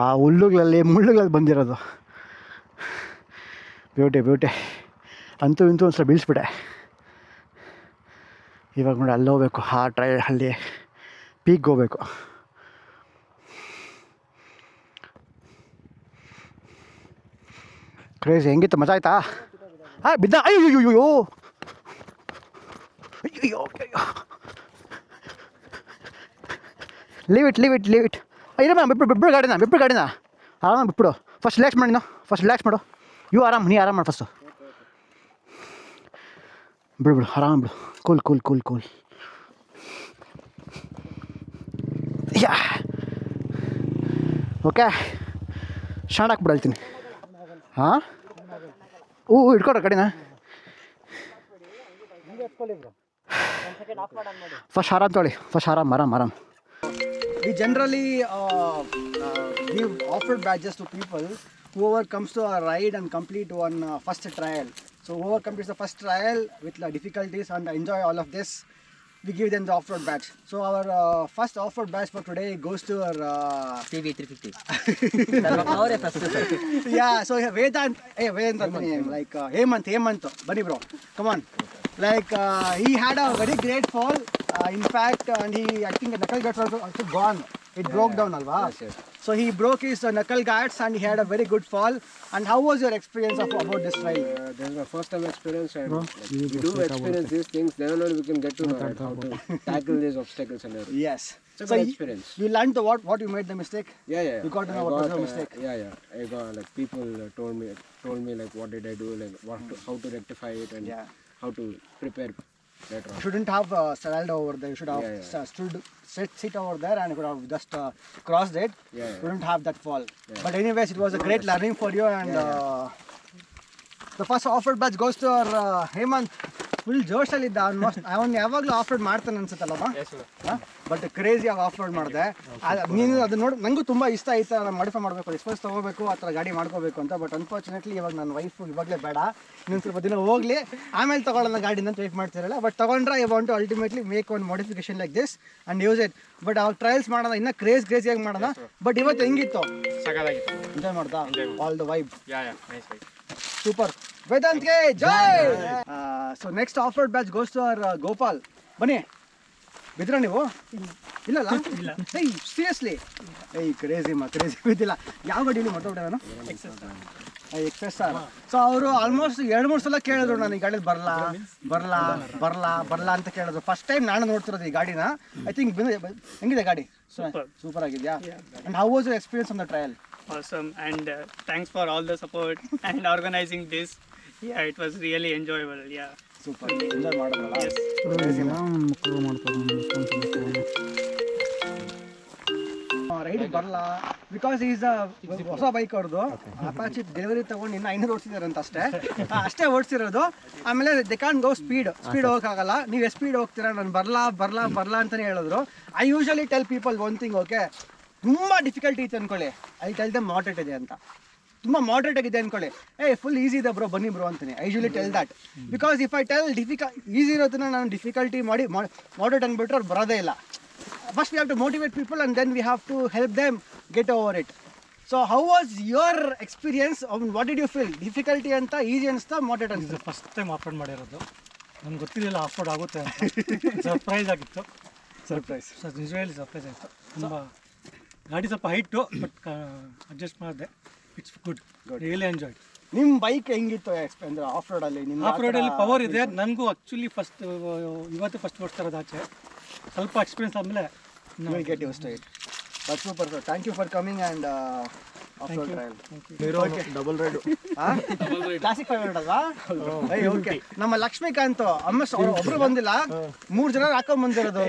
ಆ ಹುಲ್ಲುಗಳಲ್ಲಿ ಮುಳ್ಳುಗಳಲ್ಲಿ ಬಂದಿರೋದು. Beauty beauty. ಅಂತೂ ಇಂತೂ ಒಂದ್ಸಲ ಬೀಳಿಸ್ಬಿಟ್ಟೆ. ಇವಾಗ ನೋಡಿ ಅಲ್ಲಿ ಹೋಗ್ಬೇಕು, ಆ ಅಲ್ಲಿ ಪೀಕ್ಗೆ ಹೋಗ್ಬೇಕು. ಕ್ರೇಜಿ. ಹೆಂಗಿತ್ತು, ಮಜಾ ಆಯ್ತಾ? ಹಾಂ, ಬಿದ್ದ. ಅಯ್ಯೋ ಅಯ್ಯೋ ಅಯ್ಯೋ ಅಯ್ಯೋ, leave it leave it leave it. ಇರಮ್ಮ, ಬಿಟ್ಬಿಡು ಗಾಡಿನ ಆರಾಮ ಬಿಟ್ಬಿಡು. ಫಸ್ಟ್ ರಿಲ್ಯಾಕ್ಸ್ ಮಾಡಿ, ಫಸ್ಟ್ ರಿಲ್ಯಾಕ್ಸ್ ಮಾಡು. ನೀ ಆರಾಮ ಮಾಡು ಫಸ್ಟು. ಬಿಡು ಆರಾಮ ಬಿಡು. Cool cool cool cool. Yeah, okay. Stand ಹಾಕ್ಬಿಡು ಹೇಳ್ತೀನಿ. ಹಾಂ, ಇಟ್ಕೊಡ್ರ ಕಡಿನ. ಫಸ್ಟ್ ಆರಾಮ್ ತೊಗೊಳ್ಳಿ, ಫಸ್ಟ್ ಆರಾಮ್. We generally give offered badges to people whoever comes to our ride and complete one first trial. So whoever completes the first trial with the difficulties and enjoy all of this, we give them the off-road badge. So our first off-road badge for today goes to our CV 350. yeah, so Vedant, like Hemant, Bunny bro, come on. Like he had a very great fall. In fact, and I think the knuckle guards also gone. It broke down, alva. Yes. So he broke his knuckle guards and he had a very good fall. And how was your experience about this ride? This is my first time experience, and we do experience these things. Then only we can get to know how to tackle these obstacles and everything. Yes. It's a good experience. You learned what you made the mistake. Yeah. You got to know what was the mistake. Yeah. I got like people told me like what did I do, like how to rectify it, and how to prepare later on. You shouldn't have saddled over there. You should have stood sit over there and you could have just crossed it. Yeah. You wouldn't have that fall. But anyways, it was a great learning for you. And the first off-road batch goes to our Hemant. Full ಜೋಶಲ್ಲಿದ್ದ almost ಅವನು ಯಾವಾಗಲೂ off road ಮಾಡ್ತಾನೆ ಅನ್ಸುತ್ತಲ್ಲಮ್ಮ. But ಕ್ರೇಜಿಯಾಗಿ off road ಮಾಡಿದೆ. ನೀನು ಅದು ನೋಡಿ ನನಗೂ ತುಂಬ ಇಷ್ಟ ಆಯ್ತು. ನಾನು ಮಾಡಿಫೈ ಮಾಡಬೇಕು, ಎಕ್ಸ್ಪೋಸ್ ತೊಗೋಬೇಕು, ಆ ಥರ ಗಾಡಿ ಮಾಡ್ಕೋಬೇಕು ಅಂತ. ಬಟ್ ಅನ್ಫಾರ್ಚುನೇಟ್ಲಿ ಇವಾಗ ನನ್ನ ವೈಫು ಇವಾಗಲೇ ಬೇಡ, ಇನ್ನೊಂದು ಸ್ವಲ್ಪ ದಿನ ಹೋಗಲಿ ಆಮೇಲೆ ತೊಗೊಳ್ಳೋಣ ಗಾಡಿನ ಅಂತ ವೆಯ್ಟ್ ಮಾಡ್ತಿರಲ್ಲ. ಬಟ್ ತೊಗೊಂಡ್ರೆ I want to ultimately make one modification like this and use it. But ಅವ್ರು ಟ್ರಯಲ್ಸ್ ಮಾಡೋಣ, ಇನ್ನೂ ಕ್ರೇಜಿಯಾಗಿ ಮಾಡೋಣ. ಬಟ್ ಇವತ್ತು ಹೆಂಗಿತ್ತು? ಎಂಜಾಯ್ ಮಾಡ್ತಾ? All the vibe super. ವೇದಾಂತ್ಗೆ ಜೈ. So next off road batch goes to our Gopal. ಬನ್ನಿ. ಬಿದ್ರ ನೀವು? ಇಲ್ಲಲ್ಲ? ಏಯ್ ಸೀರಿಯಸ್ಲಿ? ಏಯ್ ಕ್ರೇಜಿ ಬಿದ್ದಿಲ್ಲ. ಯಾವ ಗಾಡಿಯಲ್ಲಿ ಮಾತಾಡ್ಬಿಟ್ಟೆ ನಾನು? ಎಕ್ಸೆಸ್ ಆರ್. ಸೊ ಅವರು ಆಲ್ಮೋಸ್ಟ್ 2-3 ಸಲ ಕೇಳಿದ್ರು ನಾನು ಈ ಗಾಡಿಯಲ್ಲಿ ಬರಲ್ಲ ಅಂತ ಕೇಳಿದ್ರು. ಫಸ್ಟ್ ಟೈಮ್ ನಾನು ನೋಡ್ತಿರೋದು ಈ ಗಾಡಿನ. ಐ ಥಿಂಕ್ ಹೆಂಗಿದೆ ಗಾಡಿ? ಸೂಪರ್ ಆಗಿದೆಯಾ? And how was your experience on the trial? Awesome, and thanks for all the support and organizing this. Yeah, it was really enjoyable. Yeah. Super enjoy ಮಾಡಿದ್ರಲ್ಲ? Ride ಬರಲ್ಲ because is ಹೊಸ bike ಅವ್ರದ್ದು. Apache delivery ತಗೊಂಡು ಇನ್ನು 500 ಓಡಿಸಿದಾರಂತ ಅಷ್ಟೇ ಓಡಿಸಿರೋದು. ಆಮೇಲೆ they can go speed ಹೋಗೋಕ್ಕಾಗಲ್ಲ. ನೀವು ಎಷ್ಟು ಸ್ಪೀಡ್ ಹೋಗ್ತೀರಾ? ನಾನು ಬರಲ್ಲ ಅಂತಲೇ ಹೇಳಿದ್ರು. I usually tell people one thing, okay, ತುಂಬ ಡಿಫಿಕಲ್ಟಿ ಇತ್ತು ಅಂದ್ಕೊಳ್ಳಿ, ಐ ಟೆಲ್ ದಮ್ ಮಾಡ್ರೇಟ್ ಇದೆ ಅಂತ. ತುಂಬ ಮಾಡ್ರೇಟ್ ಆಗಿದೆ ಅಂದ್ಕೊಳ್ಳಿ, ಫುಲ್ ಈಸಿ ಇದೆ ಬ್ರೋ, ಬನ್ನಿ ಬ್ರೋ ಅಂತೀನಿ. I usually tell that because if I tell easy ಇರೋದನ್ನ ನಾನು ಡಿಫಿಕಲ್ಟಿ ಮಾಡಿ ಮಾಡ್ರೇಟ್ ಅಂದ್ಬಿಟ್ರೆ ಅವ್ರು ಬರೋದೇ ಇಲ್ಲ. First we have to motivate people and then we have to help them get over it. So how was your experience? What did you feel? Difficulty ಅಂತ, easy ಅನಿಸ್ತಾ, moderate ಅನಿಸ್ತು? ಫಸ್ಟ್ ಟೈಮ್ ಆಫ್ ರೋಡ್ ಮಾಡಿರೋದು, ನಮ್ಗೆ ಗೊತ್ತಿರಲಿಲ್ಲ of road ಆಗುತ್ತೆ ಅಂತ. Surprise ಆಗಿತ್ತು. ನಿಜವಾಗಿ ಸರ್ಪ್ರೈಸ್ ಆಯಿತು. ತುಂಬ ಗಾಡಿ ಸ್ವಲ್ಪ ಹೈಟು, ಬಟ್ ಅಡ್ಜಸ್ಟ್ ಮಾಡಿದೆ. It's good, really enjoyed. ನಿಮ್ಮ ಬೈಕ್ ಹೆಂಗಿತ್ತು ಅಂದರೆ ಆಫ್ ರೋಡಲ್ಲಿ? ನಿಮ್ಮ ಆಫ್ ರೋಡಲ್ಲಿ ಪವರ್ ಇದೆ. ನನಗೂ ಆ್ಯಕ್ಚುಲಿ ಇವತ್ತು ಫಸ್ಟ್ ಓಡಿಸ್ತಾ ಇರೋದು ಆಚೆ. ಸ್ವಲ್ಪ ಎಕ್ಸ್ಪೀರಿಯನ್ಸ್ ಆದಮೇಲೆ get use to it. But super sir, thank you for coming and off road trail. Double ride classic 500 ಅಲ್ವಾ? ಓಕೆ. ನಮ್ಮ ಲಕ್ಷ್ಮೀಕಾಂತ್ ಅಮ್ಮಸ್ ಅವರು ಒಬ್ರು ಬಂದಿಲ್ಲ, 3 ಜನ ಹಾಕೊಂಡ್ ಬಂದಿರೋದು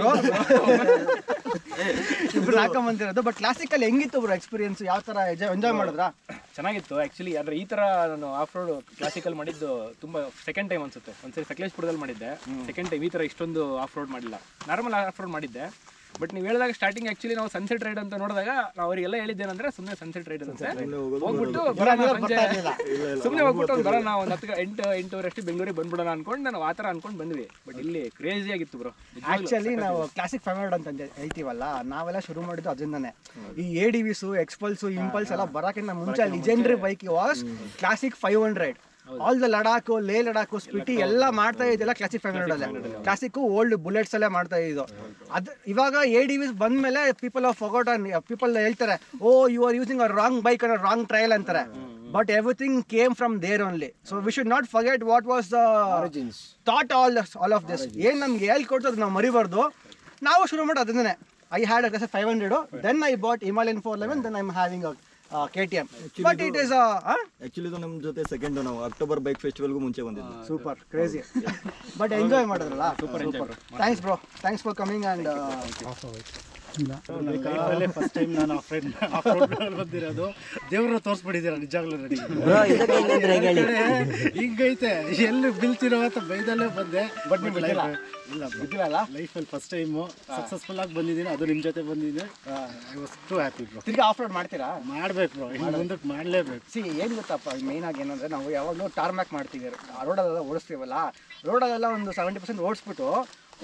ಇಬ್ರು ಹಾಕೊಂಡ್. ಬಟ್ ಕ್ಲಾಸಿಕಲ್ಲಿ ಹೆಂಗಿತ್ತು ಬ್ರೋ ಎಕ್ಸ್ಪೀರಿಯನ್ಸ್? ಯಾವ ಥರ ಎಂಜಾಯ್ ಮಾಡಿದ್ರಾ? ಚೆನ್ನಾಗಿತ್ತು ಆ್ಯಕ್ಚುಲಿ. ಆದರೆ ಈ ಥರ ನಾನು ಆಫ್ ರೋಡ್ ಕ್ಲಾಸಿಕಲ್ ಮಾಡಿದ್ದು ತುಂಬ ಸೆಕೆಂಡ್ ಟೈಮ್ ಅನ್ಸುತ್ತೆ. ಒಂದ್ಸರಿ ಸಕಲೇಶ್ಪುರದಲ್ಲಿ ಮಾಡಿದ್ದೆ, ಸೆಕೆಂಡ್ ಟೈಮ್. ಈ ಥರ ಇಷ್ಟೊಂದು ಆಫ್ ರೋಡ್ ಮಾಡಿಲ್ಲ, ನಾರ್ಮಲ್ ಆಫ್ ರೋಡ್ ಮಾಡಿದ್ದೆ. ಬಟ್ ನೀವು ಹೇಳಿದಾಗ ಸ್ಟಾರ್ಟಿಂಗ್ ಆ್ಯಕ್ಚುಲಿ ನಾವು ಸನ್ಸೆಟ್ ರೈಡ್ ಅಂತ ನೋಡಿದಾಗ ನಾವು ಅವರಿಗೆಲ್ಲ ಹೇಳಿದ್ದೇನೆಂದ್ರೆ ಸುಮ್ಮನೆ ಸನ್ಸೆಟ್ ರೈಡ್ ಅಂತ ಹೋಗ್ಬಿಟ್ಟು ಸುಮ್ಮನೆ ಹೋಗ್ಬಿಟ್ಟು ಒಂದು ಬರೋಣ, ಒಂದು 8-8:30 ಬೆಂಗಳೂರಿಗೆ ಬಂದ್ಬಿಡೋಣ ಅನ್ಕೊಂಡು ನಾವು ಆ ಥರ ಅನ್ಕೊಂಡು ಬಂದ್ವಿ. ಬಟ್ ಇಲ್ಲಿ ಕ್ರೇಜಿ ಆಗಿತ್ತು ಬ್ರೋ. ಆ್ಯಕ್ಚುಲಿ ನಾವು ಕ್ಲಾಸಿಕ್ 500 ಅಂತ ಹೇಳ್ತೀವಲ್ಲ, ನಾವೆಲ್ಲ ಶುರು ಮಾಡಿದ್ದು ಅದರಿಂದನೇ. ಈ ADVs, ಎಕ್ಸ್ಪಲ್ಸು, ಇಂಪಲ್ಸ್ ಎಲ್ಲ ಬರೋಕ್ಕಿಂತ ಮುಂಚೆ legendary bike was classic 500. All the Ladakh, Ladakh, Spiti ಎಲ್ಲ ಮಾಡ್ತಾ ಇದ್ದೆಲ್ಲ ಕ್ಲಾಸಿಕ್ 500 ಅಲ್ಲೇ. ಕ್ಲಾಸಿಕ್ಕು ಓಲ್ಡ್ ಬುಲೆಟ್ಸ್ ಅಲ್ಲೇ ಮಾಡ್ತಾ ಇದ್ದು. ಅದು ಇವಾಗ ADVs ಬಂದ್ಮೇಲೆ ಪೀಪಲ್ ಆಫ್ ಫಾರ್ಗಾಟನ್. ಪೀಪಲ್ ಹೇಳ್ತಾರೆ, oh you are using a wrong bike ಅನ್ನೋ ರಾಂಗ್ ಟ್ರಯಲ್ ಅಂತಾರೆ. But everything came from there only. So we should not forget what was the thought all of this. ಏನು ನಮ್ಗೆ ಹೇಳ್ಕೊಡ್ತದೆ ನಾವು ಮರಿಬಾರ್ದು. ನಾವು ಶುರು ಮಾಡೋದು ಅದನ್ನೇ. I had a 500, then I bought Himalayan 411, then I am having a KTM. But it is actually ನಮ್ಮ ಜೊತೆ ಸೆಕೆಂಡ್ ನಾವು ಅಕ್ಟೋಬರ್ ಬೈಕ್ ಫೆಸ್ಟಿವಲ್ಗೂ ಮುಂಚೆ ಬಂದಿದ್ವಿ. Super crazy. ಬಟ್ ಎಂಜಾಯ್ ಮಾಡಿದ್ರಲ್ಲ? Super. Thanks bro, thanks for coming and first time ನಾನು of road ಬಂದಿರೋದು. ದೇವ್ರನ್ನ ತೋರಿಸ್ಬಿಟ್ಟಿದ್ದೀರಾ ನಿಜಾಗ್ಲೂ. ರೆಡಿ ಹಿಂಗೈತೆ, ಎಲ್ಲಿ ಬೀಳ್ತಿರೋ ಅಂತ ಬೈದಲ್ಲೇ ಬಂದೆ. ಬಟ್ ನೀವು ಇಲ್ಲ ಲೈಫಲ್ಲಿ ಫಸ್ಟ್ ಟೈಮು ಸಕ್ಸಸ್ಫುಲ್ ಆಗಿ ಬಂದಿದ್ದೀನಿ. ಅದು ನಿಮ್ಮ ಜೊತೆ ಬಂದಿದ್ದೆ. I was too happy bro. ತಿರ್ಗಿ ಆಫ್ ರೋಡ್ ಮಾಡ್ತೀರಾ? ಮಾಡ್ಬೇಕು ಬ್ರೋ, ಇನ್ನು ಮುಂದಕ್ಕೆ ಮಾಡಲೇಬೇಕು. ಏನು ಗೊತ್ತಪ್ಪ, ಮೇನ್ ಆಗಿ ಏನಂದರೆ ನಾವು ಯಾವಾಗಲೂ ಟಾರ್ಮ್ಯಾಕ್ ಮಾಡ್ತೀವಿ, ರೋಡಲ್ಲೆಲ್ಲ ಓಡಿಸ್ತೀವಲ್ಲ. ರೋಡಲ್ಲೆಲ್ಲ ಒಂದು 70% ಓಡಿಸ್ಬಿಟ್ಟು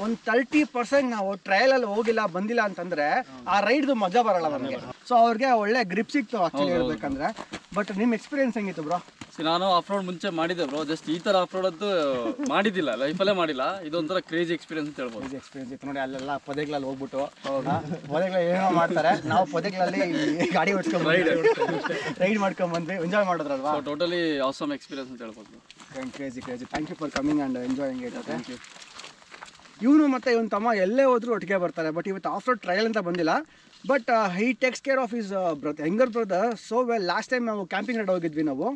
ಒಂದು 30% ನಾವು ಟ್ರಯಲಲ್ಲಿ ಹೋಗಿಲ್ಲ, ಬಂದಿಲ್ಲ ಅಂತಂದರೆ ಆ ರೈಡ್ದು ಮಜಾ ಬರಲ್ಲ ನಮಗೆ. ಸೊ ಅವ್ರಿಗೆ ಒಳ್ಳೆ ಗ್ರಿಪ್ ಸಿಕ್ತು ಆ್ಯಕ್ಚುಲಿ ಹೇಳ್ಬೇಕಂದ್ರೆ. ಬಟ್ ನಿಮ್ಮ ಎಕ್ಸ್ಪೀರಿಯನ್ಸ್ ಹೆಂಗಿತ್ತು ಬ್ರೋ? ನಾನು ಆಫ್ ರೋಡ್ ಮುಂಚೆ ಮಾಡಿದ್ದೆ ಬ್ರೋ, ಜಸ್ಟ್ ಈ ಥರ ಆಫ್ ರೋಡ್ ಅಂತೂ ಮಾಡಿದ್ದಿಲ್ಲ, ಲೈಫಲ್ಲೇ ಮಾಡಿಲ್ಲ. ಇದೊಂಥರ ಕ್ರೇಜಿ ಎಕ್ಸ್ಪೀರಿಯನ್ಸ್ ಅಂತ ಹೇಳ್ಬೋದು. ಕ್ರೇಜಿ ಎಕ್ಸ್ಪೀರಿಯನ್ಸ್ ಇತ್ತು ನೋಡಿ. ಅಲ್ಲೆಲ್ಲ ಪೊದೆಗಳಲ್ಲಿ ಹೋಗ್ಬಿಟ್ಟು ಪೊದೆಗಳಲ್ಲಿ ಏನೋ ಮಾಡ್ತಾರೆ, ನಾವು ಪೊದೆಗಳಲ್ಲಿ ಗಾಡಿ ಓಡಿಸ್ಕೊಂಡು ರೈಡ್ ಮಾಡ್ಕೊಂಡ್ಬಂದ್ವಿ. ಎಂಜಾಯ್ ಮಾಡಿದ್ರಲ್ವಾ? ಟೋಟಲಿ ಆಸಮ್ ಎಕ್ಸ್ಪೀರಿಯನ್ಸ್ ಅಂತ ಹೇಳ್ಬೋದು. Crazy. Thank you for coming and enjoying it. Thank you. ಇವನು ಮತ್ತು ಇವನು ತಮ್ಮ ಎಲ್ಲೇ ಹೋದ್ರು ಒಟ್ಟಿಗೆ ಬರ್ತಾರೆ. ಬಟ್ ಇವತ್ತು ಆಫ್ ರೋಡ್ ಟ್ರಯಲ್ ಅಂತ ಬಂದಿಲ್ಲ. But he takes care of his younger brother so well. Last time ನಾವು ಕ್ಯಾಂಪಿಂಗ್ ರೈಡ್ ಹೋಗಿದ್ವಿ ನಾವು.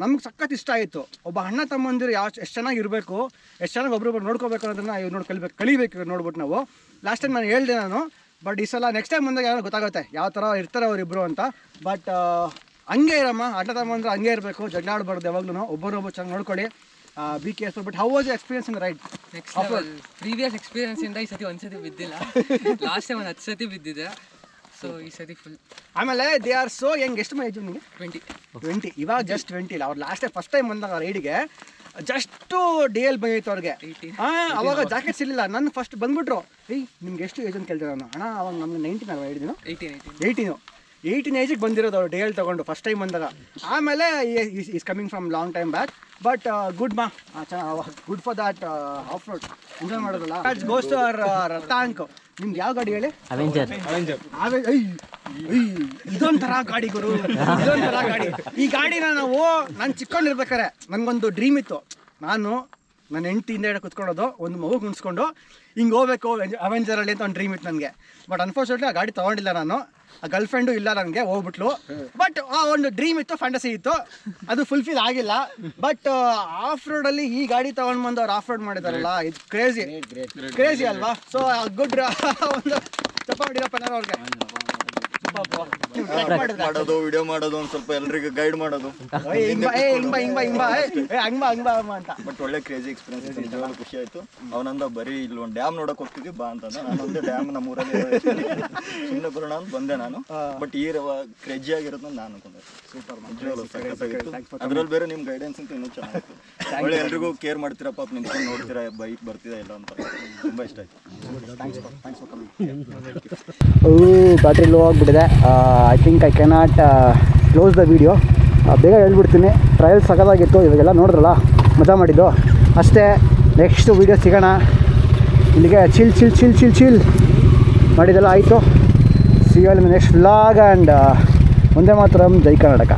ನಮ್ಗೆ ಸಖತ್ ಇಷ್ಟ ಆಯಿತು. ಒಬ್ಬ ಅಣ್ಣ ತಮ್ಮಂದಿರು ಎಷ್ಟು ಚೆನ್ನಾಗಿರಬೇಕು, ಎಷ್ಟು ಚೆನ್ನಾಗಿ ಒಬ್ರೊಬ್ರು ನೋಡ್ಕೋಬೇಕು ಅನ್ನೋದನ್ನು ಇವ್ರು ಕಲಿಬೇಕು ಇವ್ರು ನೋಡ್ಬಿಟ್ಟು ನಾವು. ಲಾಸ್ಟ್ ಟೈಮ್ ನಾನು ಹೇಳಿದೆ ನಾನು, ಬಟ್ ಈ ಸಲ ನೆಕ್ಸ್ಟ್ ಟೈಮ್ ಬಂದಾಗ ಯಾರು ಗೊತ್ತಾಗುತ್ತೆ ಯಾವ ಥರ ಇರ್ತಾರೆ ಅವರಿಬ್ಬರು ಅಂತ. ಬಟ್ ಹಂಗೆ ಇರಮ್ಮ, ಅಣ್ಣ ತಮ್ಮಂದ್ರೆ ಹಂಗೆ ಇರಬೇಕು, ಜಗಳ ಆಡಬಾರ್ದು ಯಾವಾಗ್ಲೂ, ಒಬ್ಬರೊಬ್ಬರು ಚೆನ್ನಾಗಿ ನೋಡ್ಕೊಳ್ಳಿ. Be careful. But how was the experience in ride? Next level. Previous experience ಇಂದ ಈ ಸತಿ ಒಂದ್ಸತಿ ಬಿದ್ದಿಲ್ಲ, ಲಾಸ್ಟ್ ಟೈಮ್ 10 ಸತಿ ಬಿದ್ದಿದೆ. ಸೊ ಈ ಸತಿ ಫುಲ್. ಆಮೇಲೆ ದೇ ಆರ್ ಸೋ ಯಂಗ್. ಎಷ್ಟು ಏಜ್ ನಿಮಗೆ? 20. ಇವಾಗ ಜಸ್ಟ್ 20 ಇಲ್ಲ. ಅವ್ರು ಲಾಸ್ಟ್ ಟೈಮ್ ಫಸ್ಟ್ ಟೈಮ್ ಬಂದಾಗ ರೈಡ್ಗೆ ಜಸ್ಟು DL ಬಂದಿತ್ತು ಅವ್ರಿಗೆ. ಅವಾಗ ಜಾಕೆಟ್ಸ್ ಇರಲಿಲ್ಲ. ನನ್ನ ಫಸ್ಟ್ ಬಂದ್ಬಿಟ್ರು, ನಿಮ್ಗೆ ಎಷ್ಟು ಏಜ್ ಅಂತ ಕೇಳ್ತಾರೆ ನಾನು. ಅಣ್ಣ ಅವಾಗ ನಮ್ಗೆ 19 ಅಲ್ವಾ ಹೇಳಿದ್ದೀನೋ? 18 ಏಜಿಗೆ ಬಂದಿರೋದು ಅವ್ರು DL ತೊಗೊಂಡು ಫಸ್ಟ್ ಟೈಮ್ ಬಂದಾಗ. ಆಮೇಲೆ is coming from long time back. But good ಮಾ, good for that off road enjoy ಮಾಡೋದಲ್ಲ. Goes to our Ratank. ನಿಮ್ಗೆ ಯಾವ ಗಾಡಿ ಹೇಳಿ? ಅವೆಂಜರ್. ಇದೊಂಥರ ಗಾಡಿ ಗುರು, ಇದೊಂಥರ ಗಾಡಿ. ಈ ಗಾಡಿನ ನಾನು ಚಿಕ್ಕಕೊಂಡಿರ್ಬೇಕಾರೆ ನನಗೊಂದು ಡ್ರೀಮ್ ಇತ್ತು. ನನ್ನ ಹೆಂಡತಿಯಿಂದ ಕುತ್ಕೊಳ್ಳೋದು, ಒಂದು ಮಗು ಕುಣಿಸ್ಕೊಂಡು ಹಿಂಗೆ ಹೋಗ್ಬೇಕು ಅವೆಂಜರಲ್ಲಿ ಅಂತ ಒಂದು ಡ್ರೀಮ್ ಇತ್ತು ನನಗೆ. ಬಟ್ ಅನ್ಫಾರ್ಚುನೇಟ್ಲಿ ಆ ಗಾಡಿ ತೊಗೊಂಡಿಲ್ಲ ನಾನು. ಆ ಗರ್ಲ್ ಫ್ರೆಂಡು ಇಲ್ಲ ನನಗೆ, ಹೋಗ್ಬಿಟ್ಲು. ಬಟ್ ಆ ಒಂದು ಡ್ರೀಮ್ ಇತ್ತು, ಫ್ಯಾಂಟಸಿ ಇತ್ತು, ಅದು ಫುಲ್ಫಿಲ್ ಆಗಿಲ್ಲ. ಬಟ್ ಆಫ್ ರೋಡಲ್ಲಿ ಈ ಗಾಡಿ ತೊಗೊಂಡು ಬಂದು ಅವ್ರು ಆಫ್ ರೋಡ್ ಮಾಡಿದಾರಲ್ಲ, ಇದು ಕ್ರೇಜಿ ಅಲ್ವಾ? So good. ಒಂದು ಚಪ್ಪಾಡಿರಪ್ಪ ಅವ್ರಿಗೆ. ಮಾಡೋದು, ವಿಡಿಯೋ ಮಾಡೋದು, ಒಂದು ಸ್ವಲ್ಪ ಎಲ್ರಿಗೂ ಗೈಡ್ ಮಾಡೋದು, ಬಟ್ ಒಳ್ಳೆ ಕ್ರೇಜಿ ಎಕ್ಸ್ಪೀರಿಯನ್ಸ್. ನಿಜವಾಗ್ಲೂ ಖುಷಿ ಆಯ್ತು. ಅವನಂದ ಬರೀ ಇಲ್ಲಿ ಒಂದು ಡ್ಯಾಮ್ ನೋಡಕ್ ಹೋಗ್ತಿದ್ವಿ ಬಾ ಅಂತಂದ. ನಾನೊಂದೇ ಡ್ಯಾಮ್ ನಮ್ಮೂರಲ್ಲಿ ಸುಮ್ಮನೆ ಬರೋಣ ಅಂತ ಬಂದೆ ನಾನು. ಬಟ್ ಈ ಕ್ರೇಜಿ ಆಗಿರೋದು ನಾನು ಅನ್ಕೊಂಡೆ. ಸೂಪರ್, ನಿಜವಾಗ್ಲೂ ಸಖತ್ತಾಗಿತ್ತು. ಅದ್ರಲ್ಲಿ ಬೇರೆ ನಿಮ್ಮ ಗೈಡೆನ್ಸ್ ಅಂತ ಇನ್ನೂ ಚೆನ್ನಾಗಿತ್ತು. ಒಳ್ಳೆ ಎಲ್ರಿಗೂ ಕೇರ್ ಮಾಡ್ತೀರಾ, ಪಾಪ ನಿಂತ್ಕೊಂಡು ನೋಡ್ತೀರಾ ಬೈಕ್ ಬರ್ತಿದೆ ಇಲ್ಲ ಅಂತ. ತುಂಬ ಇಷ್ಟ ಆಯ್ತು. ಬ್ಯಾಟ್ರಿ ಲೋ ಆಗಿಬಿಟ್ಟಿದೆ. I think I cannot close the video. ಬೇಗ ಹೇಳ್ಬಿಡ್ತೀನಿ. ಟ್ರಯಲ್ ಸಖತ್ತಾಗಿತ್ತು. ಇವಾಗೆಲ್ಲ ನೋಡಿದ್ರಲ್ಲ, ಮಜಾ ಮಾಡಿದ್ದು ಅಷ್ಟೇ. ನೆಕ್ಸ್ಟ್ ವೀಡಿಯೋ ಸಿಗೋಣ. ಇಲ್ಲಿಗೆ ಚಿಲ್ ಮಾಡಿದೆಲ್ಲ ಆಯಿತು. See you in next vlog. And ಒಂದೇ ಮಾತ್ರ ಜೈ ಕರ್ನಾಟಕ.